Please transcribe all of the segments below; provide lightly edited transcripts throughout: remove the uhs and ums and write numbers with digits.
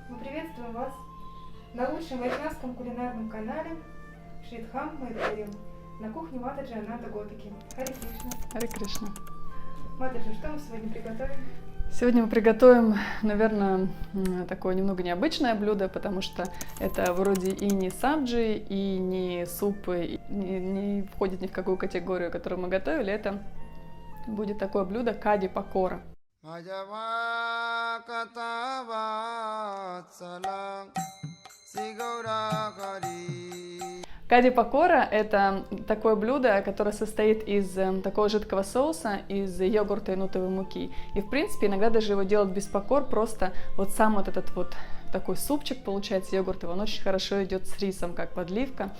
Мы приветствуем вас на лучшем вайшнавском кулинарном канале Шридхам Майдурья на кухне Матаджи Ананда Гопики. Харе Кришна. Харе Кришна. Матаджи, что мы сегодня приготовим? Сегодня мы приготовим, наверное, такое немного необычное блюдо, потому что это вроде и не сабджи, и не супы, и не входит ни в какую категорию, которую мы готовили. Это будет такое блюдо кади пакора. Кади пакора – это такое блюдо, которое состоит из такого жидкого соуса, из йогурта и нутовой муки. И, в принципе, иногда даже его делают без пакор, просто вот сам вот этот вот такой супчик, получается, йогуртовый, он очень хорошо идет с рисом, как подливка.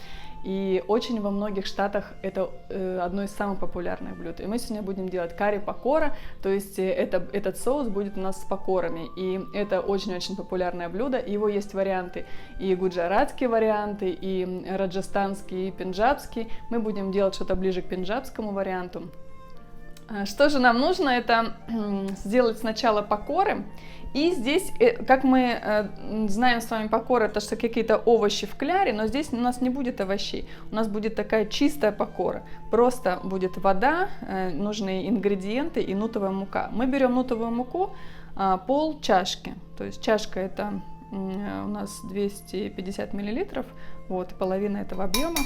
И очень во многих штатах это одно из самых популярных блюд. И мы сегодня будем делать карри пакора, то есть этот соус будет у нас с пакорами. И это очень-очень популярное блюдо. Его есть варианты и гуджаратские варианты, и раджастанские, и пенджабские. Мы будем делать что-то ближе к пенджабскому варианту. Что же нам нужно? Это сделать сначала пакоры. И здесь, как мы знаем с вами, пакоры — это что какие-то овощи в кляре, но здесь у нас не будет овощей. У нас будет такая чистая пакора. Просто будет вода, нужные ингредиенты и нутовая мука. Мы берем нутовую муку пол чашки. То есть чашка — это у нас 250 миллилитров, вот, половина этого объема.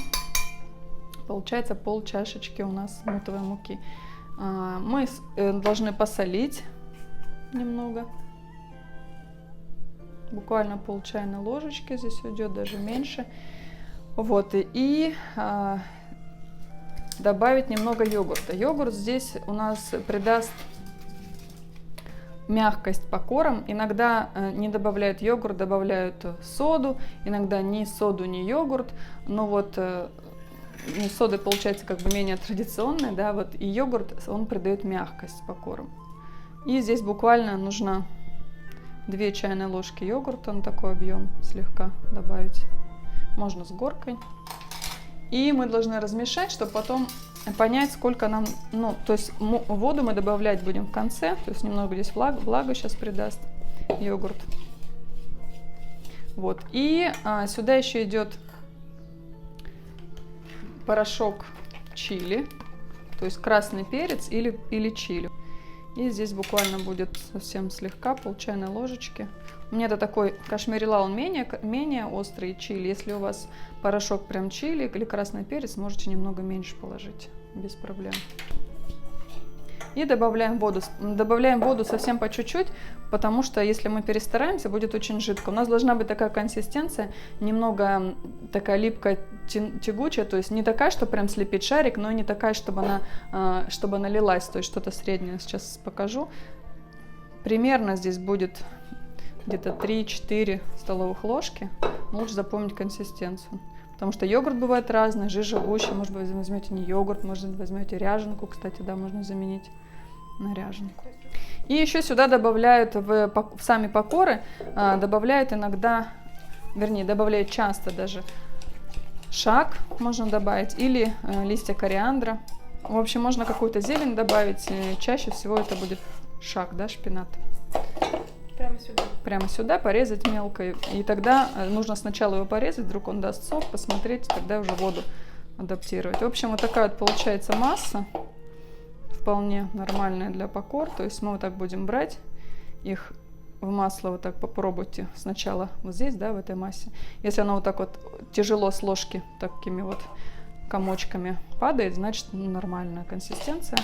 Получается пол чашечки у нас нутовой муки. Мы должны посолить немного. Буквально пол чайной ложечки здесь уйдет, даже меньше. Вот, и добавить немного йогурта. Йогурт здесь у нас придаст мягкость пакорам. Иногда не добавляют йогурт, добавляют соду. Иногда ни соду, ни йогурт. Но вот сода получается как бы менее традиционная, да, вот, и йогурт, он придает мягкость пакорам. И здесь буквально нужно 2 чайные ложки йогурта на такой объем слегка добавить. Можно с горкой. И мы должны размешать, чтобы потом понять, сколько нам... Ну, то есть воду мы добавлять будем в конце. То есть немного здесь влагу сейчас придаст йогурт. Вот. И сюда еще идет порошок чили. То есть красный перец или чили. И здесь буквально будет совсем слегка, пол чайной ложечки. У меня это такой кашмири лал, он менее острый чили. Если у вас порошок прям чили или красный перец, можете немного меньше положить, без проблем. И добавляем воду. Добавляем воду совсем по чуть-чуть, потому что если мы перестараемся, будет очень жидко. У нас должна быть такая консистенция, немного такая липкая, тягучая, то есть не такая, что прям слепить шарик, но и не такая, чтобы она лилась, то есть что-то среднее. Сейчас покажу. Примерно здесь будет где-то 3-4 столовых ложки. Лучше запомнить консистенцию. Потому что йогурт бывает разный, жижа гуще, может быть, возьмете не йогурт, может быть, возьмете ряженку, кстати, да, можно заменить на ряженку. И еще сюда добавляют в сами пакоры, добавляют иногда, вернее, добавляют часто даже шаг можно добавить или листья кориандра. В общем, можно какую-то зелень добавить, чаще всего это будет шаг, да, шпинат. Прямо сюда порезать мелко. И тогда нужно сначала его порезать, вдруг он даст сок, посмотреть, тогда уже воду адаптировать. В общем, вот такая вот получается масса, вполне нормальная для пакор. То есть мы вот так будем брать их в масло, вот так попробуйте сначала вот здесь, да, в этой массе. Если оно вот так вот тяжело с ложки такими вот комочками падает, значит нормальная консистенция.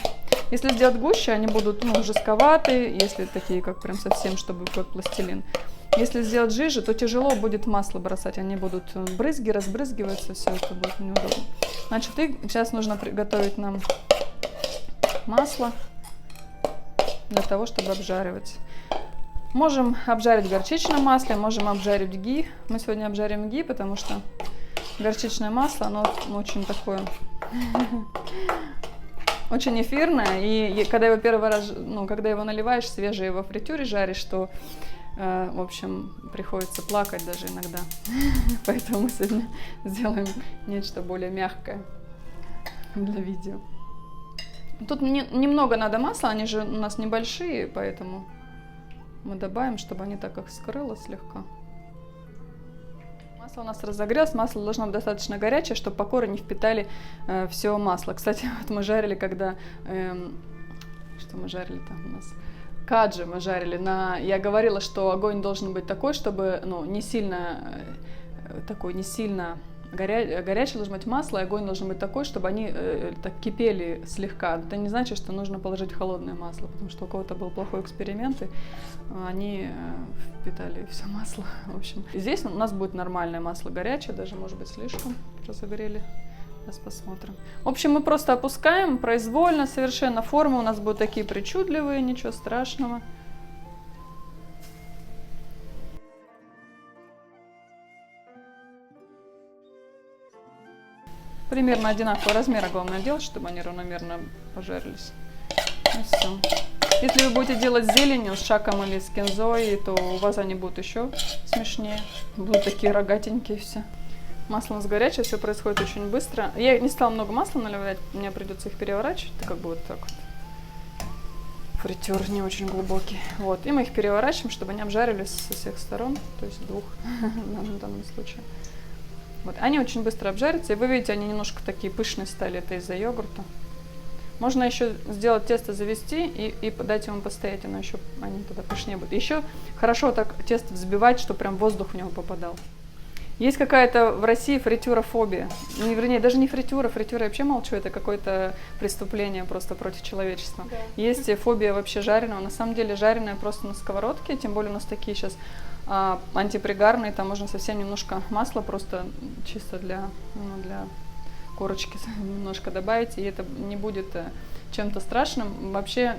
Если сделать гуще, они будут жестковатые, если такие, как прям совсем, чтобы как пластилин. Если сделать жиже, то тяжело будет масло бросать, они будут брызги, разбрызгиваться, все это будет неудобно. Значит, и сейчас нужно приготовить нам масло для того, чтобы обжаривать. Можем обжарить в горчичном масле, можем обжарить ги. Мы сегодня обжарим ги, потому что горчичное масло, оно очень такое... Очень эфирное, и когда его первый раз, когда его наливаешь, свежее во фритюре жаришь, то, в общем, приходится плакать даже иногда. Поэтому мы сегодня сделаем нечто более мягкое для видео. Тут немного надо масла, они же у нас небольшие, поэтому мы добавим, чтобы они так их скрыло слегка. Масло у нас разогрелось, масло должно быть достаточно горячее, чтобы покоры не впитали все масло. Кстати, вот мы жарили, когда... что мы жарили-то у нас? Каджи мы жарили. Я говорила, что огонь должен быть такой, чтобы не сильно горячее должно быть масло, и огонь должен быть такой, чтобы они так кипели слегка. Это не значит, что нужно положить холодное масло, потому что у кого-то был плохой эксперимент, и они впитали все масло. В общем, здесь у нас будет нормальное масло, горячее, даже, может быть, слишком разогрели. Сейчас посмотрим. В общем, мы просто опускаем произвольно, совершенно. Формы у нас будут такие причудливые, ничего страшного. Примерно одинакового размера, главное делать, чтобы они равномерно пожарились. И все. Если вы будете делать с зеленью, с шаком или с кинзой, то у вас они будут еще смешнее. Будут такие рогатенькие все. Масло у нас горячее, все происходит очень быстро. Я не стала много масла наливать, мне придется их переворачивать. Это как бы вот так вот. Фритюр не очень глубокий. Вот. И мы их переворачиваем, чтобы они обжарились со всех сторон, то есть двух в данном случае. Вот. Они очень быстро обжарятся, и вы видите, они немножко такие пышные стали, это из-за йогурта. Можно еще сделать тесто, завести и дать ему постоять, они тогда пышнее будут. Еще хорошо так тесто взбивать, чтобы прям воздух в него попадал. Есть какая-то в России фритюрофобия. Вернее, даже не фритюра я вообще молчу, это какое-то преступление просто против человечества. Да. Есть фобия вообще жареного. На самом деле жареное просто на сковородке, тем более у нас такие сейчас антипригарные, там можно совсем немножко масла просто чисто для корочки немножко добавить, и это не будет чем-то страшным. Вообще,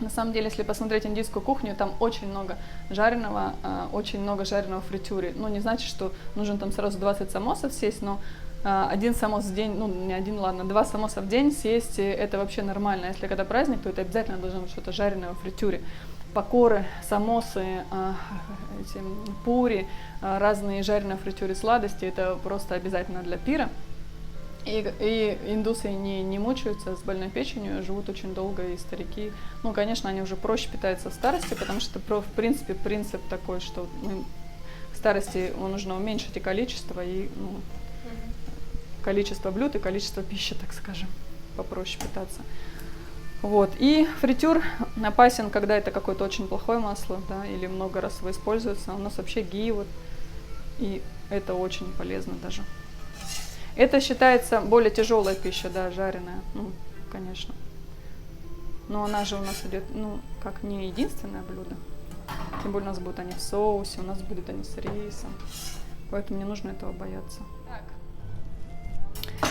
на самом деле, если посмотреть индийскую кухню, там очень много жареного в фритюре. Не значит, что нужно там сразу 20 самосов съесть, но один самос в день, не один, ладно, 2 самоса в день съесть, это вообще нормально. Если когда праздник, то это обязательно должно быть что-то жареное в фритюре. Покоры, самосы, пури, разные жареные в фритюре сладости, это просто обязательно для пира. И индусы не мучаются с больной печенью, живут очень долго, и старики. Конечно, они уже проще питаются в старости, потому что, в принципе, принцип такой, что в старости нужно уменьшить и количество блюд, и количество пищи, так скажем, попроще питаться. Вот. И фритюр опасен, когда это какое-то очень плохое масло, да, или много раз его используется. У нас вообще ги, и это очень полезно даже. Это считается более тяжелая пища, да, жареная, конечно. Но она же у нас идет, как не единственное блюдо. Тем более у нас будут они в соусе, у нас будут они с рисом. Поэтому не нужно этого бояться. Так.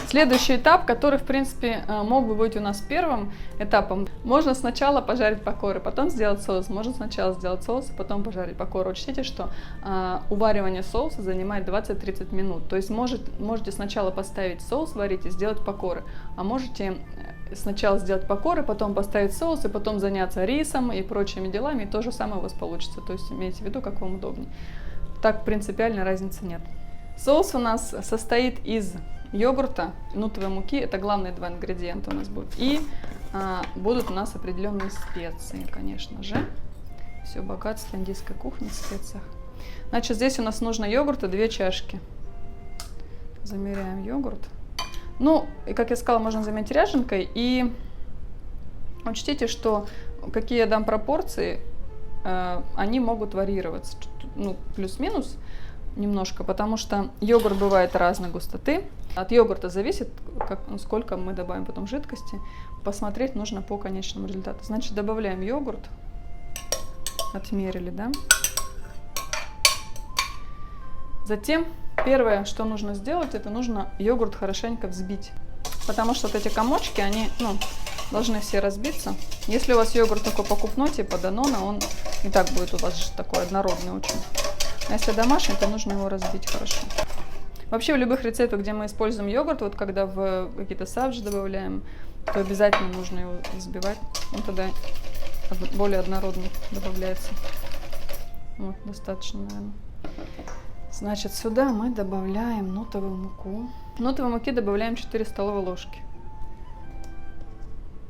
Следующий этап, который, в принципе, мог бы быть у нас первым этапом. Можно сначала пожарить покоры, потом сделать соус. Можно сначала сделать соус, потом пожарить покоры. Учтите, что уваривание соуса занимает 20-30 минут. То есть можете сначала поставить соус, варить и сделать покоры. А можете сначала сделать покоры, потом поставить соус, и потом заняться рисом и прочими делами. И то же самое у вас получится. То есть имейте в виду, как вам удобнее. Так принципиальной разницы нет. Соус у нас состоит из йогурта, нутовой муки, это главные 2 ингредиента у нас будут. И будут у нас определенные специи, конечно же. Все богатство индийской кухни в специях. Значит, здесь у нас нужно йогурта 2 чашки. Замеряем йогурт. И как я сказала, можно заменить ряженкой. И учтите, что какие я дам пропорции, они могут варьироваться. Плюс-минус немножко, потому что йогурт бывает разной густоты. От йогурта зависит, сколько мы добавим потом жидкости. Посмотреть нужно по конечному результату. Значит, добавляем йогурт. Отмерили, да? Затем, первое, что нужно сделать, это нужно йогурт хорошенько взбить. Потому что эти комочки, они должны все разбиться. Если у вас йогурт такой покупной, типа Данона, он и так будет у вас такой однородный очень. А если домашний, то нужно его разбить хорошо. Вообще в любых рецептах, где мы используем йогурт, когда в какие-то сабджи добавляем, то обязательно нужно его взбивать. Он тогда более однородно добавляется. Достаточно, наверное. Значит, сюда мы добавляем нутовую муку. Нутовой муки добавляем 4 столовые ложки.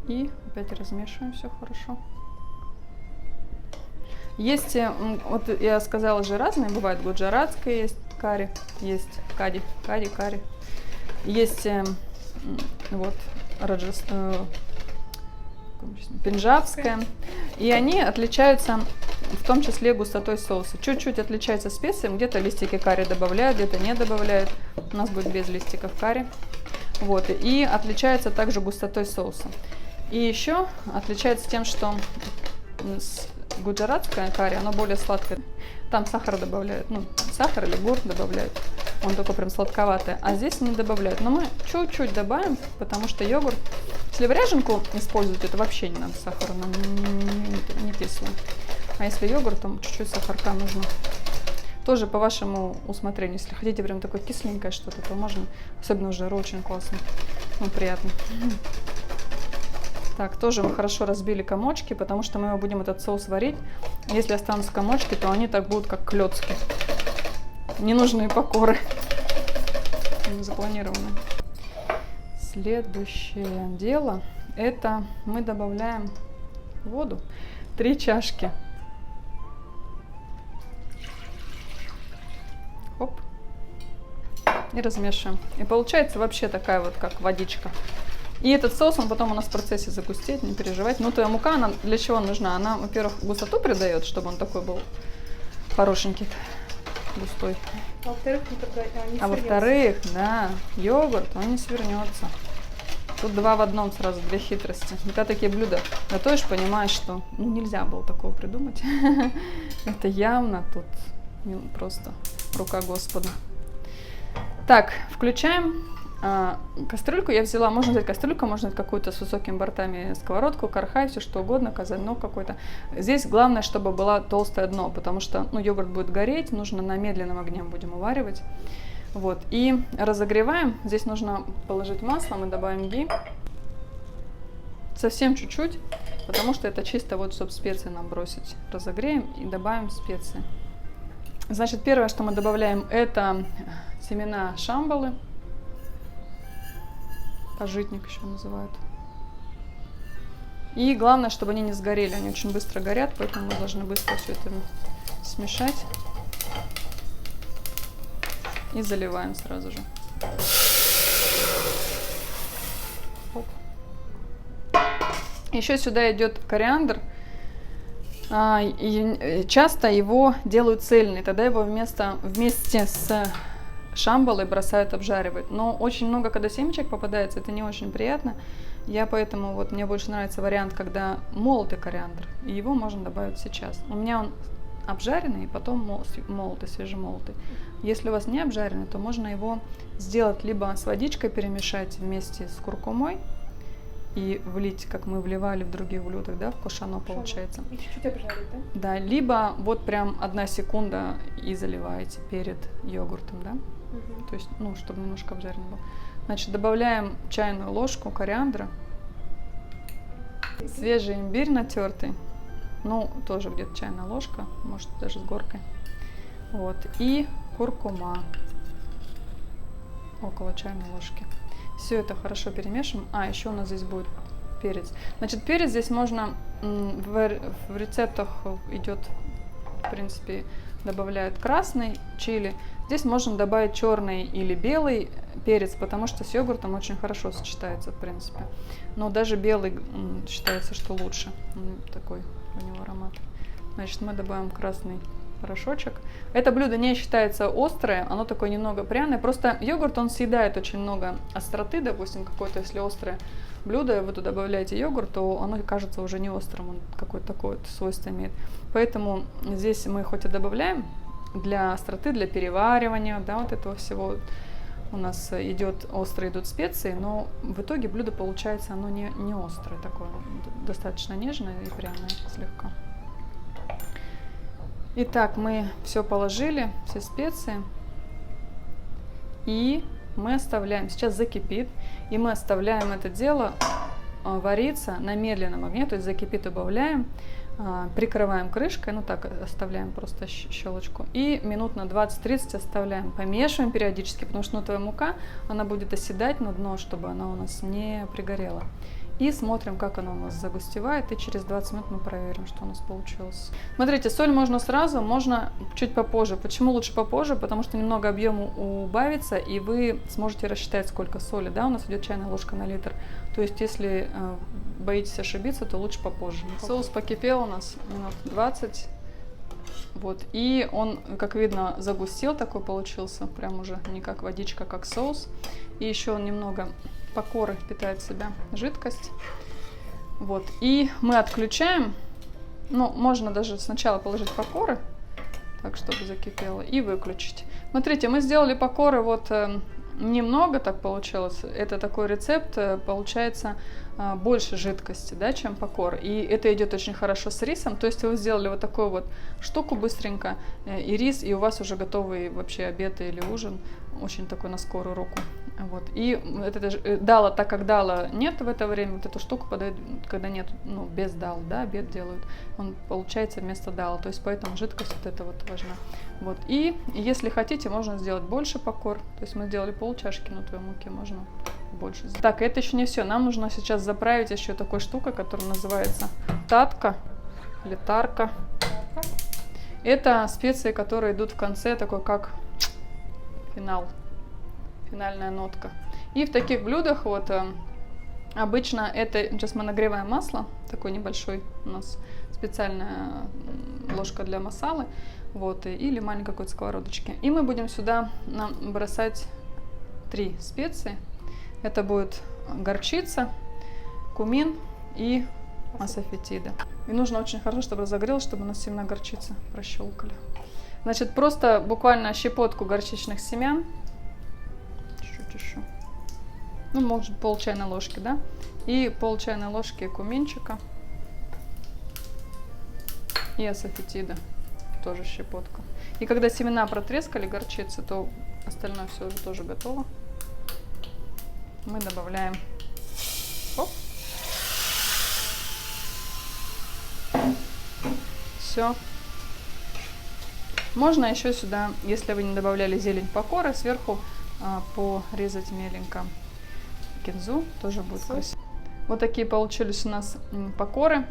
И опять размешиваем все хорошо. Есть, я сказала же, разные, бывает гуджаратская, есть карри, есть карри. Есть вот пенджабская. И они отличаются в том числе густотой соуса. Чуть-чуть отличается специям, где-то листики карри добавляют, где-то не добавляют. У нас будет без листиков карри. Вот. И отличается также густотой соуса. И еще отличается тем, что гуджаратское карри, оно более сладкое. Там сахар добавляют, ну, сахар или гур добавляют. Он такой прям сладковатый. А здесь не добавляют. Но мы чуть-чуть добавим, потому что йогурт... Если вы ряженку используете, то вообще не надо сахара, она не кислая. А если йогурт, то чуть-чуть сахарка нужно. Тоже по вашему усмотрению. Если хотите прям такое кисленькое что-то, то можно. Особенно в жару очень классно. Ну, приятно. Так, тоже мы хорошо разбили комочки, потому что мы его будем этот соус варить. Если останутся комочки, то они так будут как клёцки. Ненужные покоры. Не запланированы. Следующее дело, это мы добавляем воду. 3 чашки. Хоп. И размешиваем. И получается вообще такая вот, как водичка. И этот соус, он потом у нас в процессе загустеет, не переживайте. Ну, твоя мука, она для чего нужна? Она, во-первых, густоту придает, чтобы он такой был хорошенький, густой. А во-вторых, не свернется. Во-вторых, да, йогурт, он не свернется. Тут 2 в 1 сразу, 2 хитрости. Когда такие блюда готовишь, понимаешь, что нельзя было такого придумать. Это явно тут просто рука Господа. Так, включаем. Кастрюльку я взяла, можно взять кастрюльку, можно взять какую-то с высокими бортами сковородку, кархай, все что угодно, казанок какой-то. Здесь главное, чтобы было толстое дно, потому что йогурт будет гореть, нужно на медленном огне будем уваривать. Вот, и разогреваем. Здесь нужно положить масло, мы добавим ги. Совсем чуть-чуть, потому что это чисто вот, чтобы специи нам бросить. Разогреем и добавим специи. Значит, первое, что мы добавляем, это семена шамбалы. Пажитник еще называют. И главное, чтобы они не сгорели. Они очень быстро горят, поэтому мы должны быстро все это смешать. И заливаем сразу же. Оп. Еще сюда идет кориандр. И часто его делают цельный. Тогда его вместе с шамбалой бросают обжаривать. Но очень много, когда семечек попадается, это не очень приятно. Я поэтому, вот мне больше нравится вариант, когда молотый кориандр. И его можно добавить сейчас. У меня он обжаренный, и потом молотый, свежемолотый. Если у вас не обжаренный, то можно его сделать либо с водичкой перемешать вместе с куркумой и влить, как мы вливали в других блюдах, да, в кошано получается. И чуть-чуть обжарить, да? Да, либо вот прям 1 секунда и заливаете перед йогуртом, да. То есть, чтобы немножко обжарено было. Значит, добавляем чайную ложку кориандра. Свежий имбирь натертый. Тоже где-то чайная ложка, может даже с горкой. Вот. И куркума. Около чайной ложки. Все это хорошо перемешиваем. Еще у нас здесь будет перец. Значит, перец здесь можно, в рецептах идет, в принципе, добавляют красный чили. Здесь можно добавить черный или белый перец, потому что с йогуртом очень хорошо сочетается, в принципе. Но даже белый считается, что лучше. Такой у него аромат. Значит, мы добавим красный порошочек. Это блюдо не считается острое, оно такое немного пряное. Просто йогурт, он съедает очень много остроты, допустим, какое-то, если острое блюдо, вы туда добавляете йогурт, то оно кажется уже не острым, он какое-то такое свойство имеет. Поэтому здесь мы хоть и добавляем для остроты, для переваривания, да, вот этого всего у нас идут специи, но в итоге блюдо получается оно не острое такое, достаточно нежное и пряное слегка. Итак, мы все положили, все специи, и мы оставляем, сейчас закипит, и мы оставляем это дело вариться на медленном огне, то есть закипит, убавляем, прикрываем крышкой, так оставляем просто щелочку, и минут на 20-30 оставляем, помешиваем периодически, потому что нутовая мука, она будет оседать на дно, чтобы она у нас не пригорела. И смотрим, как оно у нас загустевает. И через 20 минут мы проверим, что у нас получилось. Смотрите, соль можно сразу, можно чуть попозже. Почему лучше попозже? Потому что немного объема убавится, и вы сможете рассчитать, сколько соли. Да, у нас идет чайная ложка на литр. То есть, если боитесь ошибиться, то лучше попозже. Соус покипел у нас минут 20. Вот. И он, как видно, загустел, такой получился. Прям уже не как водичка, как соус. И еще он немного покоры впитает в себя жидкость. Вот. И мы отключаем. Ну, можно даже сначала положить покоры, так, чтобы закипело, и выключить. Смотрите, мы сделали покоры вот немного, так получилось. Это такой рецепт, получается больше жидкости, да, чем покор. И это идет очень хорошо с рисом. То есть вы сделали вот такую вот штуку быстренько, и рис, и у вас уже готовый вообще обед или ужин. Очень такой на скорую руку. Вот. И это дала, так как дала нет в это время, вот эту штуку подают, когда нет, ну, без дал, да, обед делают, он получается вместо дала, то есть поэтому жидкость вот эта вот важна. Вот. И если хотите, можно сделать больше покор, то есть мы сделали полчашки нутовой муки, можно больше. Так, это еще не все, нам нужно сейчас заправить еще такой штукой, которая называется татка или тарка. Это специи, которые идут в конце, такой как финал. Финальная нотка. И в таких блюдах вот обычно это, сейчас мы нагреваем масло, такой небольшой у нас специальная ложка для масалы, вот, или маленькой какой-то сковородочки. И мы будем сюда бросать 3 специи. Это будет горчица, кумин и асафетида. И нужно очень хорошо, чтобы разогрелось, чтобы у нас сильно горчица прощелкали. Значит, просто буквально щепотку горчичных семян. Еще. Ну, может, пол чайной ложки, да? И пол чайной ложки куминчика. И асафетида. Тоже щепотка. И когда семена протрескали горчицы, то остальное все уже тоже готово. Мы добавляем. Оп. Все. Можно еще сюда, если вы не добавляли зелень покоры, сверху порезать меленько кинзу, тоже будет красиво. Вот такие получились у нас покоры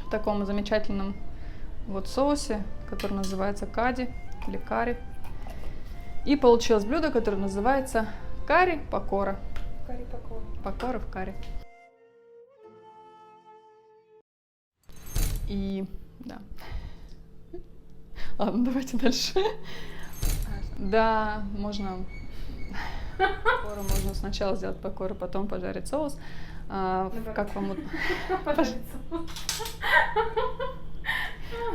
в таком замечательном вот соусе, который называется кади или карри. И получилось блюдо, которое называется карри покора. Карри покора. Покора в карри. И да. Ладно, давайте дальше. Да, можно сначала сделать покору, потом пожарить соус. Как вам?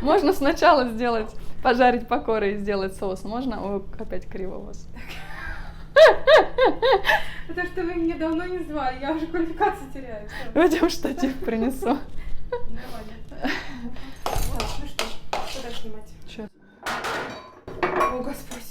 Можно сначала пожарить покоры и сделать соус. Можно? Ой, опять криво у вас. Это что вы меня давно не звали, я уже квалификацию теряю. Пойдем штатив принесу. Нормально. Вот, ну что, куда снимать? Сейчас. О, Господь.